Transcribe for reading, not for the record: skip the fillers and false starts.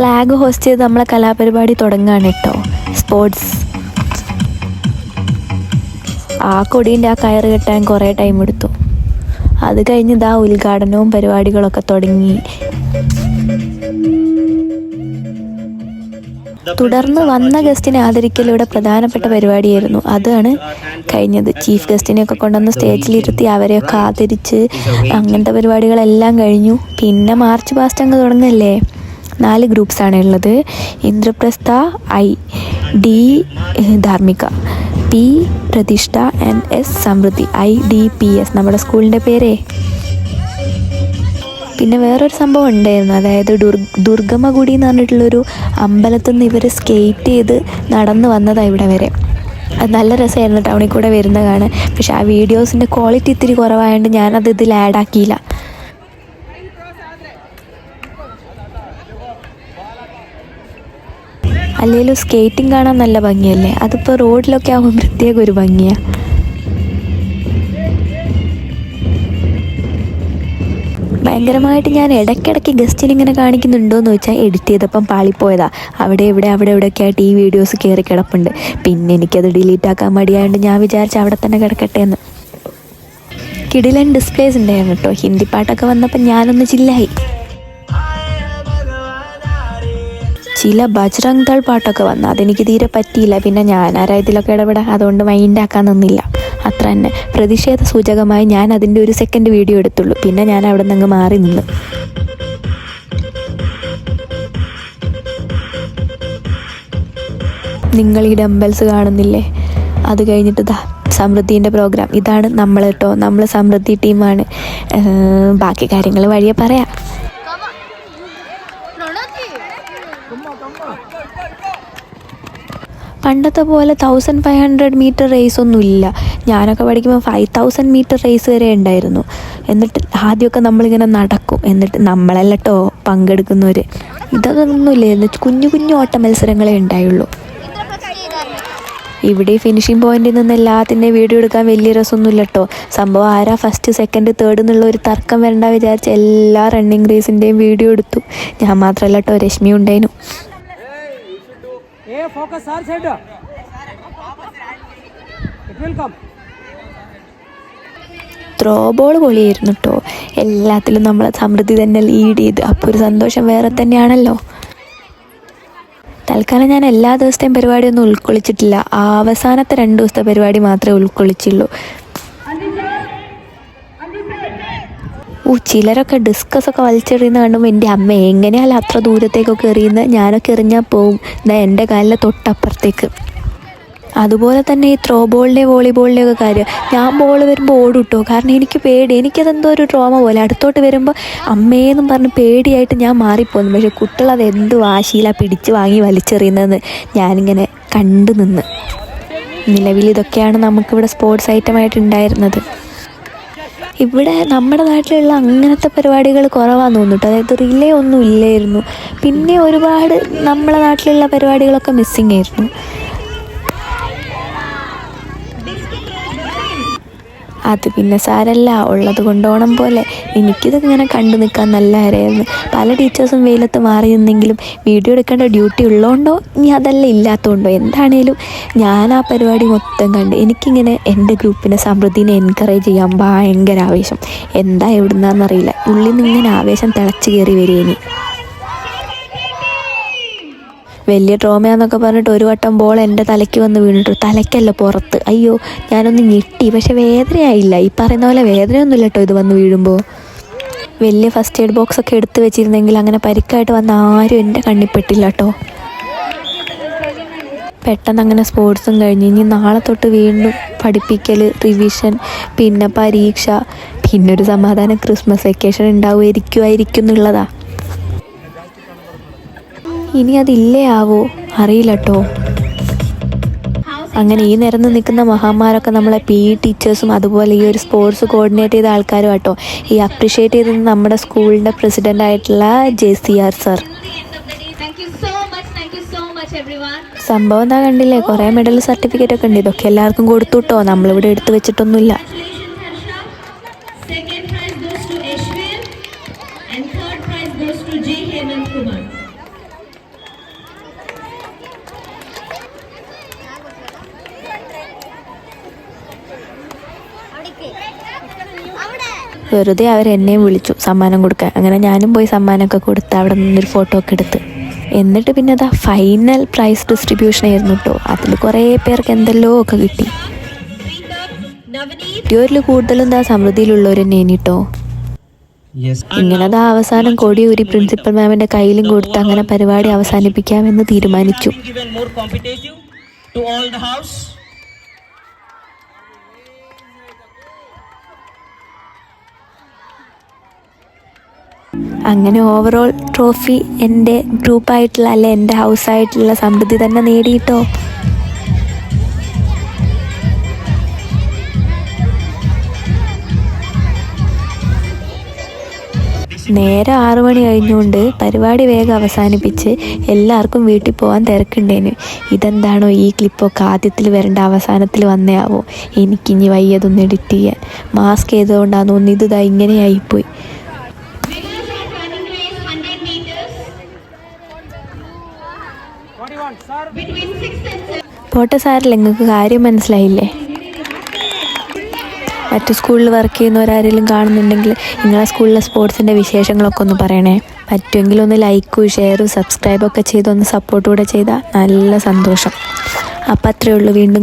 Flag host ചെയ്ത് നമ്മളെ കലാപരിപാടി തുടങ്ങുകയാണ് കേട്ടോ. സ്പോർട്സ്. ആ കൊടീൻ്റെ ആ കയറ് കെട്ടാൻ കുറേ ടൈം എടുത്തു. അത് കഴിഞ്ഞ് ഇതാ ഉദ്ഘാടനവും പരിപാടികളൊക്കെ തുടങ്ങി. തുടർന്ന് വന്ന ഗസ്റ്റിനെ ആദരിക്കലൂടെ പ്രധാനപ്പെട്ട പരിപാടിയായിരുന്നു. അതാണ് കഴിഞ്ഞത്. ചീഫ് ഗസ്റ്റിനെയൊക്കെ കൊണ്ടുവന്ന് സ്റ്റേജിലിരുത്തി അവരെയൊക്കെ ആദരിച്ച് അങ്ങനത്തെ പരിപാടികളെല്ലാം കഴിഞ്ഞു. പിന്നെ മാർച്ച് പാസ്റ്റ് അങ്ങ് തുടങ്ങല്ലേ. 4 ഗ്രൂപ്പ്സാണ് ഉള്ളത്. ഇന്ദ്രപ്രസ്ഥ, I, D ധാർമ്മിക, P പ്രതിഷ്ഠ ആൻഡ് S സമൃദ്ധി. IDPS നമ്മുടെ സ്കൂളിൻ്റെ പേരേ. പിന്നെ വേറൊരു സംഭവം ഉണ്ടായിരുന്നു. അതായത് ദുർഗമ്മഗുടി എന്ന് പറഞ്ഞിട്ടുള്ളൊരു അമ്പലത്തിൽ നിന്ന് ഇവർ സ്കേറ്റ് ചെയ്ത് നടന്നു വന്നതാണ് ഇവിടെ വരെ. അത് നല്ല രസമായിരുന്നു ടൗണിൽ കൂടെ വരുന്ന കാണാൻ. പക്ഷെ ആ വീഡിയോസിൻ്റെ ക്വാളിറ്റി ഇത്തിരി കുറവായതുകൊണ്ട് ഞാനത് ഇതിൽ ആഡാക്കിയില്ല. അല്ലെങ്കിലും സ്കേറ്റിംഗ് കാണാൻ നല്ല ഭംഗിയല്ലേ. അതിപ്പോൾ റോഡിലൊക്കെ ആകുമ്പോൾ പ്രത്യേക ഒരു ഭംഗിയാണ്. ഭയങ്കരമായിട്ട് ഞാൻ ഇടയ്ക്കിടയ്ക്ക് ഗസ്റ്റിനിങ്ങനെ കാണിക്കുന്നുണ്ടോ എന്ന് ചോദിച്ചാൽ എഡിറ്റ് ചെയ്തപ്പം പാളിപ്പോയതാ. അവിടെ എവിടെയൊക്കെ ആയിട്ട് ഈ വീഡിയോസ് കയറി കിടപ്പുണ്ട്. പിന്നെ എനിക്കത് ഡിലീറ്റ് ആക്കാൻ മടിയായതുകൊണ്ട് ഞാൻ വിചാരിച്ചു അവിടെ തന്നെ കിടക്കട്ടെ എന്ന്. കിടിലൻ ഡിസ്പ്ലേസ് ഉണ്ടായിരുന്നു കേട്ടോ. ഹിന്ദി പാട്ടൊക്കെ വന്നപ്പോൾ ഞാനൊന്ന് ചില്ലായി. ചില ബജ്രംഗ് ദൾ പാട്ടൊക്കെ വന്നു. അതെനിക്ക് തീരെ പറ്റിയില്ല. പിന്നെ ഞാനാരാ ഇതിലൊക്കെ ഇടപെടാം, അതുകൊണ്ട് മൈൻഡാക്കാൻ നിന്നില്ല. അത്ര തന്നെ. പ്രതിഷേധ സൂചകമായി ഞാൻ അതിൻ്റെ ഒരു സെക്കൻഡ് വീഡിയോ എടുത്തുള്ളൂ. പിന്നെ ഞാൻ അവിടെ നിന്ന് അങ്ങ് മാറി നിന്ന്. നിങ്ങൾ ഈ ഡംബൽസ് കാണുന്നില്ലേ? അത് കഴിഞ്ഞിട്ട് സമൃദ്ധീൻ്റെ പ്രോഗ്രാം. ഇതാണ് നമ്മൾ കേട്ടോ. നമ്മൾ സമൃദ്ധി ടീമാണ്. ബാക്കി കാര്യങ്ങൾ വഴിയെ പറയാം. പണ്ടത്തെ പോലെ 1500 മീറ്റർ റേസ് ഒന്നുമില്ല. ഞാനൊക്കെ പഠിക്കുമ്പോൾ 5000 മീറ്റർ റേസ് വരെ ഉണ്ടായിരുന്നു. എന്നിട്ട് ആദ്യമൊക്കെ നമ്മളിങ്ങനെ നടക്കും. എന്നിട്ട് നമ്മളല്ല കേട്ടോ പങ്കെടുക്കുന്നവർ. ഇതൊന്നുമില്ലായിരുന്നു. കുഞ്ഞു കുഞ്ഞു ഓട്ട മത്സരങ്ങളേ ഉണ്ടായുള്ളൂ. ഇവിടെ ഫിനിഷിംഗ് പോയിന്റിൽ നിന്ന് എല്ലാത്തിൻ്റെയും വീഡിയോ എടുക്കാൻ വലിയ രസമൊന്നുമില്ല കേട്ടോ. സംഭവം ആരാ ഫസ്റ്റ് സെക്കൻഡ് തേർഡ് എന്നുള്ള ഒരു തർക്കം വരണ്ട വിചാരിച്ച് എല്ലാ റണ്ണിങ് റേസിൻ്റെയും വീഡിയോ എടുത്തു. ഞാൻ മാത്രമല്ല കേട്ടോ, രശ്മി ഉണ്ടായിരുന്നു. ത്രോ ബോൾ പൊളിയായിരുന്നു കേട്ടോ. എല്ലാത്തിലും നമ്മളെ സമൃദ്ധി തന്നെ ലീഡ് ചെയ്ത്. അപ്പോൾ ഒരു സന്തോഷം വേറെ തന്നെയാണല്ലോ. തൽക്കാലം ഞാൻ എല്ലാ ദിവസത്തെയും പരിപാടിയൊന്നും ഉൾക്കൊള്ളിച്ചിട്ടില്ല. അവസാനത്തെ 2 ദിവസത്തെ പരിപാടി മാത്രമേ ഉൾക്കൊള്ളിച്ചുള്ളൂ. ചിലരൊക്കെ ഡിസ്കസൊക്കെ വലിച്ചെറിയുന്ന കാണുമ്പോൾ എൻ്റെ അമ്മ എങ്ങനെയല്ല അത്ര ദൂരത്തേക്കൊക്കെ എറിയുന്നത്. ഞാനൊക്കെ എറിഞ്ഞാൽ പോവും എൻ്റെ കാലിലെ തൊട്ടപ്പുറത്തേക്ക്. അതുപോലെ തന്നെ ഈ ത്രോ ബോളിൻ്റെയും വോളിബോളിൻ്റെയും ഒക്കെ കാര്യം. ഞാൻ ബോൾ വരുമ്പോൾ ഓടും കേട്ടോ. കാരണം എനിക്ക് പേടി. എനിക്കതെന്തോ ഒരു ട്രോമ പോലെ. അടുത്തോട്ട് വരുമ്പോൾ അമ്മയെന്നും പറഞ്ഞ് പേടിയായിട്ട് ഞാൻ മാറിപ്പോന്നു. പക്ഷേ കുട്ടികളത് എന്ത് വാശിയിലാണ് പിടിച്ച് വാങ്ങി വലിച്ചെറിയുന്നതെന്ന് ഞാനിങ്ങനെ കണ്ടു നിന്ന്. നിലവിൽ ഇതൊക്കെയാണ് നമുക്കിവിടെ സ്പോർട്സ് ഐറ്റമായിട്ട് ഉണ്ടായിരുന്നത്. ഇവിടെ നമ്മുടെ നാട്ടിലുള്ള അങ്ങനത്തെ പരിപാടികൾ കുറവാന്ന് തോന്നിട്ട്. അതായത് റിലേ ഒന്നും ഇല്ലായിരുന്നു. പിന്നെ ഒരുപാട് നമ്മളെ നാട്ടിലുള്ള പരിപാടികളൊക്കെ മിസ്സിങ് ആയിരുന്നു. അത് പിന്നെ സാരല്ല, ഉള്ളത് കൊണ്ടോണം പോലെ. എനിക്കിതിങ്ങനെ കണ്ടു നിൽക്കാൻ നല്ല ആരായിരുന്നു. പല ടീച്ചേഴ്സും വെയിലത്ത് മാറി നിന്നെങ്കിലും വീഡിയോ എടുക്കേണ്ട ഡ്യൂട്ടി ഉള്ളതുകൊണ്ടോ ഇനി അതല്ല ഇല്ലാത്തതുകൊണ്ടോ എന്താണേലും ഞാൻ ആ പരിപാടി മൊത്തം കണ്ട്. എനിക്കിങ്ങനെ എൻ്റെ ഗ്രൂപ്പിനെ സമൃദ്ധിനെ എൻകറേജ് ചെയ്യാൻ ഭയങ്കര ആവേശം. എന്താ എവിടുന്നാന്നറിയില്ല. ഉള്ളിൽ നിന്ന് ഇങ്ങനെ ആവേശം തിളച്ച് കയറി വരികയിനി. വലിയ ട്രോമയാന്നൊക്കെ പറഞ്ഞിട്ട് ഒരു വട്ടം ബോൾ എൻ്റെ തലയ്ക്ക് വന്ന് വീണിട്ടു. തലയ്ക്കല്ല, പുറത്ത്. അയ്യോ, ഞാനൊന്ന് ഞെട്ടി. പക്ഷെ വേദനയായില്ല. ഈ പറയുന്ന പോലെ വേദനയൊന്നുമില്ല കേട്ടോ ഇത് വന്ന് വീഴുമ്പോൾ. വലിയ ഫസ്റ്റ് എയ്ഡ് ബോക്സൊക്കെ എടുത്ത് വെച്ചിരുന്നെങ്കിൽ അങ്ങനെ പരിക്കായിട്ട് വന്ന ആരും എൻ്റെ കണ്ണിപ്പെട്ടില്ല കേട്ടോ. പെട്ടെന്ന് അങ്ങനെ സ്പോർട്സും കഴിഞ്ഞ് ഇനി നാളെ തൊട്ട് വീണ്ടും പഠിപ്പിക്കൽ, റിവിഷൻ, പിന്നെ പരീക്ഷ, പിന്നൊരു സമാധാനം ക്രിസ്മസ് വെക്കേഷൻ ഉണ്ടാവുമായിരിക്കും എന്നുള്ളതാ. ഇനി അതില്ലേ ആവോ അറിയില്ല കേട്ടോ. അങ്ങനെ ഈ നിരന്ന് നിൽക്കുന്ന മഹാന്മാരൊക്കെ നമ്മളെ PE ടീച്ചേഴ്സും അതുപോലെ ഈ ഒരു സ്പോർട്സ് കോർഡിനേറ്റ് ചെയ്ത ആൾക്കാരും കേട്ടോ. ഈ അപ്രിഷ്യേറ്റ് ചെയ്തത് നമ്മുടെ സ്കൂളിൻ്റെ പ്രസിഡൻ്റ് ആയിട്ടുള്ള JCR സർ. സംഭവം എന്താ കണ്ടില്ലേ, കുറേ മെഡൽ സർട്ടിഫിക്കറ്റ് ഒക്കെ ഉണ്ട്. ഇതൊക്കെ എല്ലാവർക്കും കൊടുത്തു കേട്ടോ. നമ്മളിവിടെ എടുത്തു വെച്ചിട്ടൊന്നുമില്ല. വെറുതെ അവരെന്നെയും വിളിച്ചു സമ്മാനം കൊടുക്കാൻ. അങ്ങനെ ഞാനും പോയി സമ്മാനമൊക്കെ കൊടുത്ത് അവിടെ നിന്നൊരു ഫോട്ടോ ഒക്കെ എടുത്ത്. എന്നിട്ട് പിന്നെ അതാ ഫൈനൽ പ്രൈസ് ഡിസ്ട്രിബ്യൂഷൻ ആയിരുന്നു കേട്ടോ. അതിൽ കുറേ പേർക്ക് എന്തെല്ലോ ഒക്കെ കിട്ടി. കിട്ടിയവരിൽ കൂടുതലും എന്താ സമൃദ്ധിയിലുള്ളവർ തന്നെയാണ് കേട്ടോ. ഇങ്ങനെ അതാ അവസാനം കൊടിയൂരി പ്രിൻസിപ്പൽ മാമിൻ്റെ കയ്യിലും കൊടുത്ത് അങ്ങനെ പരിപാടി അവസാനിപ്പിക്കാമെന്ന് തീരുമാനിച്ചു. അങ്ങനെ ഓവറോൾ ട്രോഫി എൻ്റെ ഗ്രൂപ്പായിട്ടുള്ള അല്ലെ എൻ്റെ ഹൗസായിട്ടുള്ള സമൃദ്ധി തന്നെ നേടിയിട്ടോ. നേരെ 6 മണി കഴിഞ്ഞുകൊണ്ട് പരിപാടി വേഗം അവസാനിപ്പിച്ച് എല്ലാവർക്കും വീട്ടിൽ പോകാൻ തിരക്കുണ്ടേന്. ഇതെന്താണോ ഈ ക്ലിപ്പൊക്കെ ആദ്യത്തിൽ വരേണ്ട അവസാനത്തിൽ വന്നേയാവോ, എനിക്കിനി വയ്യതൊന്ന് എഡിറ്റ് ചെയ്യാൻ. മാസ്ക് ചെയ്തുകൊണ്ടാന്ന് തോന്നുന്നു ഇതാ ഇങ്ങനെയായിപ്പോയി. പോട്ടെ സാറില്ല, നിങ്ങൾക്ക് കാര്യം മനസ്സിലായില്ലേ? മറ്റു സ്കൂളിൽ വർക്ക് ചെയ്യുന്നവരാരെങ്കിലും കാണുന്നുണ്ടെങ്കിൽ നിങ്ങളെ സ്കൂളിലെ സ്പോർട്സിൻ്റെ വിശേഷങ്ങളൊക്കെ ഒന്ന് പറയണേ. പറ്റുമെങ്കിൽ ഒന്ന് ലൈക്കും ഷെയറും സബ്സ്ക്രൈബൊക്കെ ചെയ്തൊന്ന് സപ്പോർട്ട് കൂടെ ചെയ്താൽ നല്ല സന്തോഷം. അപ്പം അത്രയേ ഉള്ളൂ. വീണ്ടും